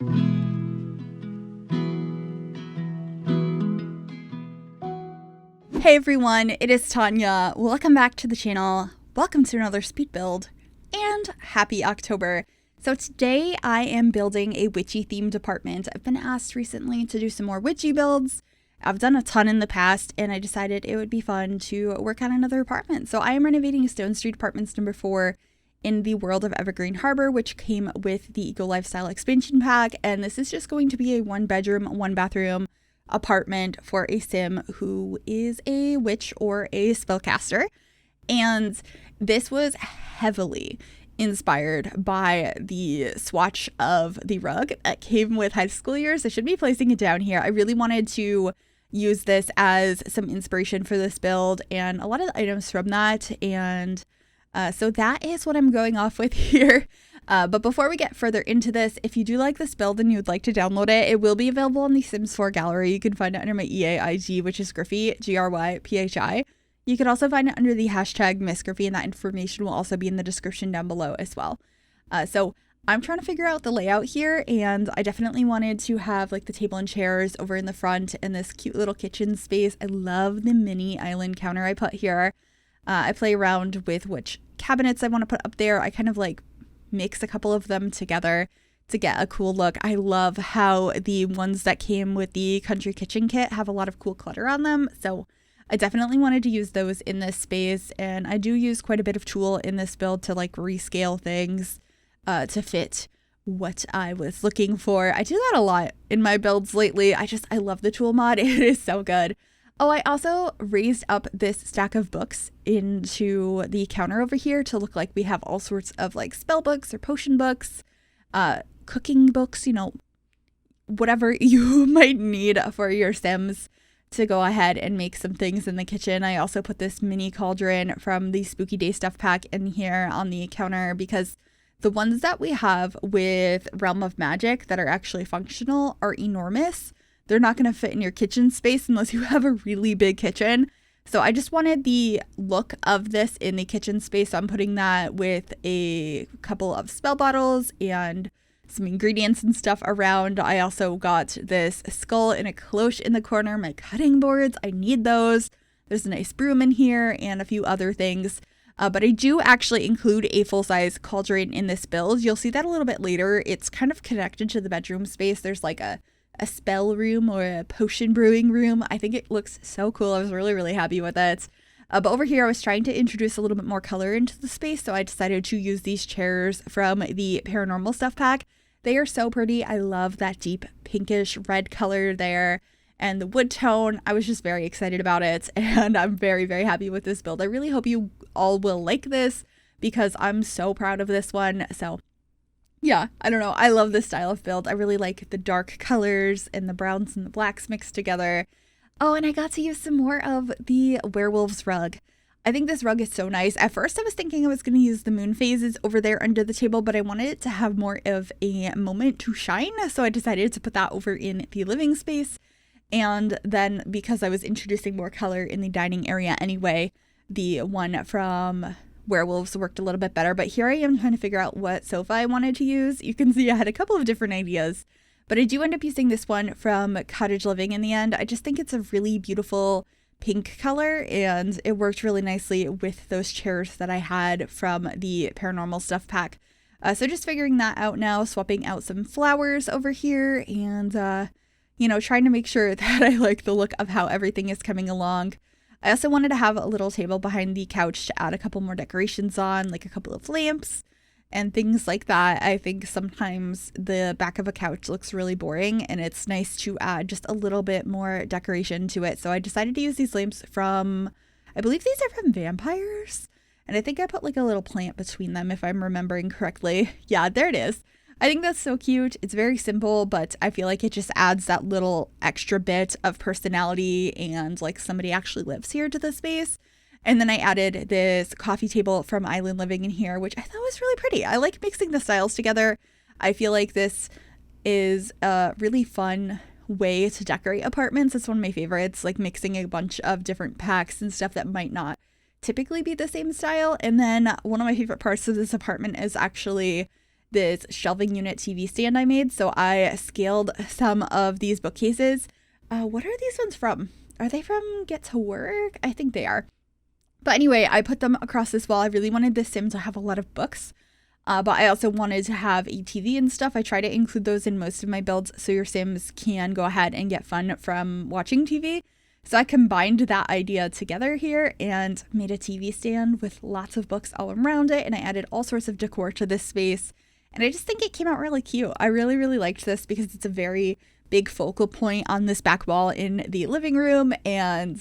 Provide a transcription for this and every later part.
Hey everyone, it is Tanya. Welcome back to the channel. Welcome to another speed build and happy October. So today I am building a witchy themed apartment. I've been asked recently to do some more witchy builds. I've done a ton in the past and I decided it would be fun to work on another apartment. So I am renovating Stonestreet Apartments number 4 in the world of Evergreen Harbor, which came with the Eco Lifestyle expansion pack. And this is just going to be a 1-bedroom, 1-bathroom apartment for a sim who is a witch or a spellcaster. And this was heavily inspired by the swatch of the rug that came with high school years. I should be placing it down here. I really wanted to use this as some inspiration for this build and a lot of the items from that. And so that is what I'm going off with here. But before we get further into this, if you do like this build and you'd like to download it, it will be available on the Sims 4 gallery. You can find it under my EAIG, which is Gryphi, Gryphi. You can also find it under the hashtag MissGryphi, and that information will also be in the description down below as well. So I'm trying to figure out the layout here, and I definitely wanted to have like the table and chairs over in the front and this cute little kitchen space. I love the mini island counter I put here. I play around with which cabinets I want to put up there. I kind of like mix a couple of them together to get a cool look. I love how the ones that came with the country kitchen kit have a lot of cool clutter on them. So I definitely wanted to use those in this space. And I do use quite a bit of tool in this build to like rescale things to fit what I was looking for. I do that a lot in my builds lately. I love the tool mod. It is so good. Oh, I also raised up this stack of books into the counter over here to look like we have all sorts of like spell books or potion books, cooking books, you know, whatever you might need for your Sims to go ahead and make some things in the kitchen. I also put this mini cauldron from the Spooky Day Stuff pack in here on the counter because the ones that we have with Realm of Magic that are actually functional are enormous. They're not going to fit in your kitchen space unless you have a really big kitchen. So I just wanted the look of this in the kitchen space. So I'm putting that with a couple of spell bottles and some ingredients and stuff around. I also got this skull and a cloche in the corner, my cutting boards. I need those. There's a nice broom in here and a few other things. But I do actually include a full-size cauldron in this build. You'll see that a little bit later. It's kind of connected to the bedroom space. There's like a spell room or a potion brewing room. I think it looks so cool. I was really, really happy with it. But over here, I was trying to introduce a little bit more color into the space, so I decided to use these chairs from the Paranormal Stuff pack. They are so pretty. I love that deep pinkish red color there and the wood tone. I was just very excited about it, and I'm very, very happy with this build. I really hope you all will like this because I'm so proud of this one. So yeah, I don't know. I love this style of build. I really like the dark colors and the browns and the blacks mixed together. Oh, and I got to use some more of the werewolves rug. I think this rug is so nice. At first, I was thinking I was going to use the moon phases over there under the table, but I wanted it to have more of a moment to shine. So I decided to put that over in the living space. And then because I was introducing more color in the dining area anyway, the one from werewolves worked a little bit better. But here I am trying to figure out what sofa I wanted to use. You can see I had a couple of different ideas, but I do end up using this one from Cottage Living in the end. I just think it's a really beautiful pink color and it worked really nicely with those chairs that I had from the Paranormal Stuff pack. So just figuring that out now, swapping out some flowers over here and, you know, trying to make sure that I like the look of how everything is coming along. I also wanted to have a little table behind the couch to add a couple more decorations on, like a couple of lamps and things like that. I think sometimes the back of a couch looks really boring and it's nice to add just a little bit more decoration to it. So I decided to use these lamps from, I believe these are from Vampires. And I think I put like a little plant between them if I'm remembering correctly. Yeah, there it is. I think that's so cute. It's very simple, but I feel like it just adds that little extra bit of personality and like somebody actually lives here to the space. And then I added this coffee table from Island Living in here, which I thought was really pretty. I like mixing the styles together. I feel like this is a really fun way to decorate apartments. It's one of my favorites, like mixing a bunch of different packs and stuff that might not typically be the same style. And then one of my favorite parts of this apartment is actually this shelving unit TV stand I made. So I scaled some of these bookcases. What are these ones from? Are they from Get to Work? I think they are. But anyway, I put them across this wall. I really wanted this sim to have a lot of books. But I also wanted to have a TV and stuff. I try to include those in most of my builds so your sims can go ahead and get fun from watching TV. So I combined that idea together here and made a TV stand with lots of books all around it. And I added all sorts of decor to this space. And I just think it came out really cute. I really, really liked this because it's a very big focal point on this back wall in the living room. And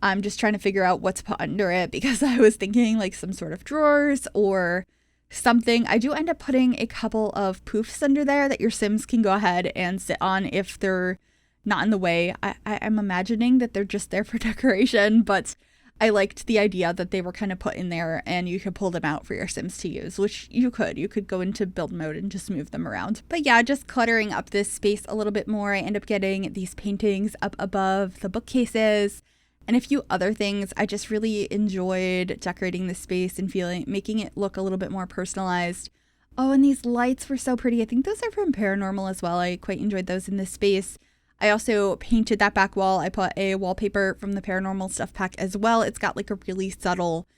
I'm just trying to figure out what to put under it because I was thinking like some sort of drawers or something. I do end up putting a couple of poofs under there that your sims can go ahead and sit on if they're not in the way. I'm imagining that they're just there for decoration, but I liked the idea that they were kind of put in there and you could pull them out for your sims to use, which you could go into build mode and just move them around. But yeah, just cluttering up this space a little bit more. I end up getting these paintings up above the bookcases and a few other things. I just really enjoyed decorating this space and making it look a little bit more personalized. Oh, and these lights were so pretty. I think those are from Paranormal as well. I quite enjoyed those in this space. I also painted that back wall. I put a wallpaper from the Paranormal Stuff Pack as well. It's got like a really subtle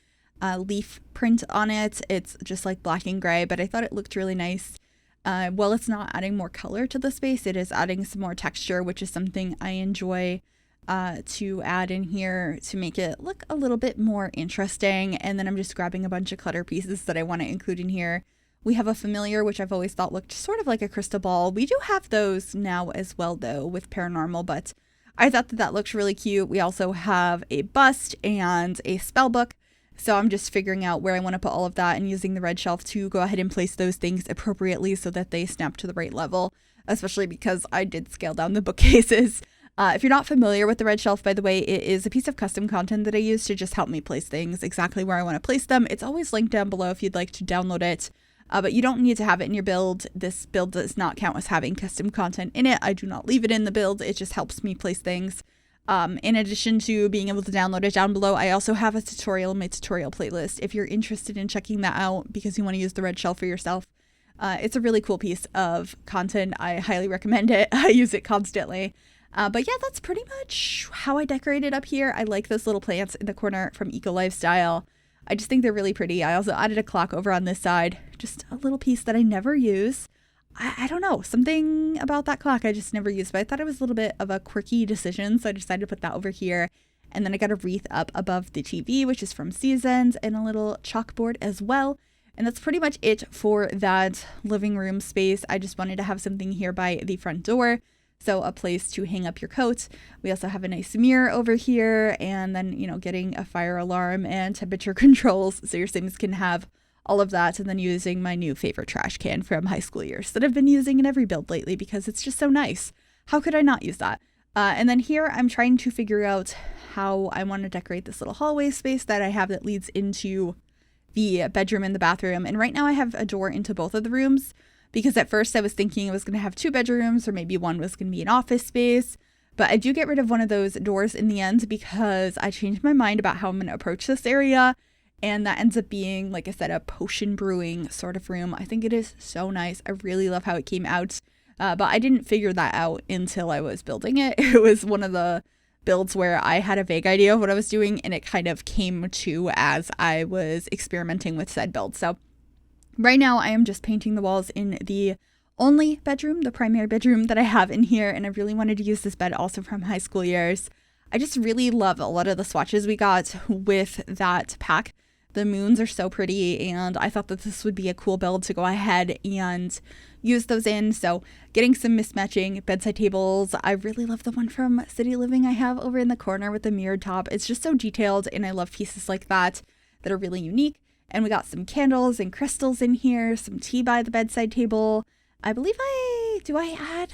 leaf print on it. It's just like black and gray, but I thought it looked really nice. Well, it's not adding more color to the space. It is adding some more texture, which is something I enjoy to add in here to make it look a little bit more interesting. And then I'm just grabbing a bunch of clutter pieces that I want to include in here. We have a familiar, which I've always thought looked sort of like a crystal ball. We do have those now as well, though, with Paranormal, but I thought that looks really cute. We also have a bust and a spell book. So I'm just figuring out where I want to put all of that and using the red shelf to go ahead and place those things appropriately so that they snap to the right level, especially because I did scale down the bookcases. If you're not familiar with the red shelf, by the way, it is a piece of custom content that I use to just help me place things exactly where I want to place them. It's always linked down below if you'd like to download it. But you don't need to have it in your build. This build does not count as having custom content in it. I do not leave it in the build. It just helps me place things. In addition to being able to download it down below, I also have a tutorial in my tutorial playlist if you're interested in checking that out because you want to use the red shelf for yourself. It's a really cool piece of content. I highly recommend it. I use it constantly. But yeah, that's pretty much how I decorated up here. I like those little plants in the corner from Eco Lifestyle. I just think they're really pretty. I also added a clock over on this side, just a little piece that I never use. I don't know, something about that clock I just never used, but I thought it was a little bit of a quirky decision, so I decided to put that over here. And then I got a wreath up above the TV, which is from Seasons, and a little chalkboard as well. And that's pretty much it for that living room space. I just wanted to have something here by the front door. So a place to hang up your coat. We also have a nice mirror over here and then, getting a fire alarm and temperature controls so your sims can have all of that. And then using my new favorite trash can from high school years that I've been using in every build lately because it's just so nice. How could I not use that? And then here I'm trying to figure out how I want to decorate this little hallway space that I have that leads into the bedroom and the bathroom. And right now I have a door into both of the rooms. Because at first I was thinking it was going to have 2 bedrooms or maybe one was going to be an office space. But I do get rid of one of those doors in the end because I changed my mind about how I'm going to approach this area. And that ends up being, like I said, a potion brewing sort of room. I think it is so nice. I really love how it came out. But I didn't figure that out until I was building it. It was one of the builds where I had a vague idea of what I was doing and it kind of came to as I was experimenting with said build. So right now, I am just painting the walls in the only bedroom, the primary bedroom that I have in here, and I really wanted to use this bed also from high school years. I just really love a lot of the swatches we got with that pack. The moons are so pretty, and I thought that this would be a cool build to go ahead and use those in. So getting some mismatching bedside tables. I really love the one from City Living I have over in the corner with the mirrored top. It's just so detailed, and I love pieces like that are really unique. And we got some candles and crystals in here, some tea by the bedside table. I believe do I add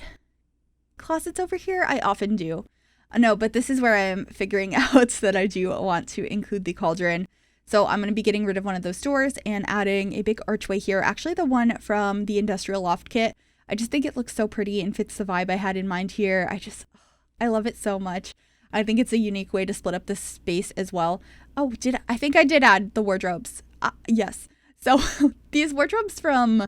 closets over here? I often do. No, but this is where I'm figuring out that I do want to include the cauldron. So I'm going to be getting rid of one of those doors and adding a big archway here. Actually, the one from the Industrial Loft Kit. I just think it looks so pretty and fits the vibe I had in mind here. I love it so much. I think it's a unique way to split up this space as well. Oh, I think I did add the wardrobes. Yes. So these wardrobes from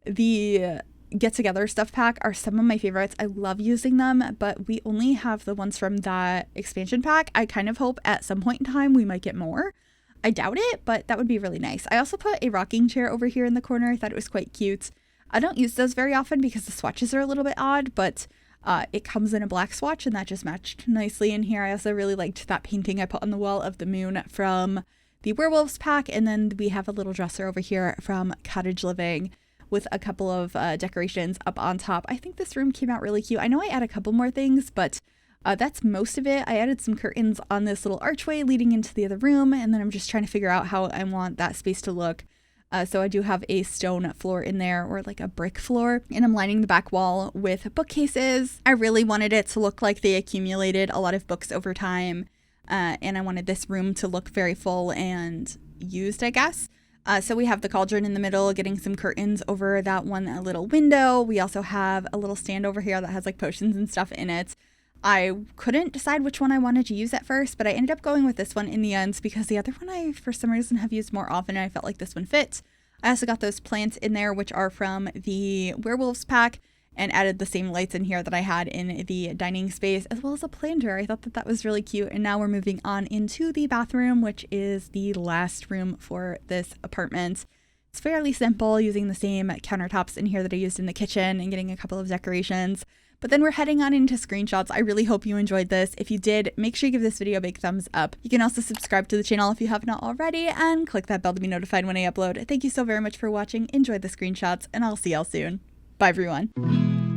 The Get Together Stuff Pack are some of my favorites. I love using them, but we only have the ones from that expansion pack. I kind of hope at some point in time we might get more. I doubt it, but that would be really nice. I also put a rocking chair over here in the corner. I thought it was quite cute. I don't use those very often because the swatches are a little bit odd, but it comes in a black swatch and that just matched nicely in here. I also really liked that painting I put on the wall of the moon from the Werewolves pack, and then we have a little dresser over here from Cottage Living with a couple of decorations up on top. I think this room came out really cute. I know I added a couple more things, but that's most of it. I added some curtains on this little archway leading into the other room, and then I'm just trying to figure out how I want that space to look. So I do have a stone floor in there, or like a brick floor, and I'm lining the back wall with bookcases. I really wanted it to look like they accumulated a lot of books over time, and I wanted this room to look very full and used, I guess. So we have the cauldron in the middle, getting some curtains over that one little window. We also have a little stand over here that has like potions and stuff in it. I couldn't decide which one I wanted to use at first, but I ended up going with this one in the end because the other one I, for some reason, have used more often, and I felt like this one fit. I also got those plants in there, which are from the Werewolves pack, and added the same lights in here that I had in the dining space, as well as a planter. I thought that that was really cute. And now we're moving on into the bathroom, which is the last room for this apartment. It's fairly simple, using the same countertops in here that I used in the kitchen and getting a couple of decorations. But then we're heading on into screenshots. I really hope you enjoyed this. If you did, make sure you give this video a big thumbs up. You can also subscribe to the channel if you have not already, and click that bell to be notified when I upload. Thank you so very much for watching. Enjoy the screenshots, and I'll see y'all soon. Bye, everyone.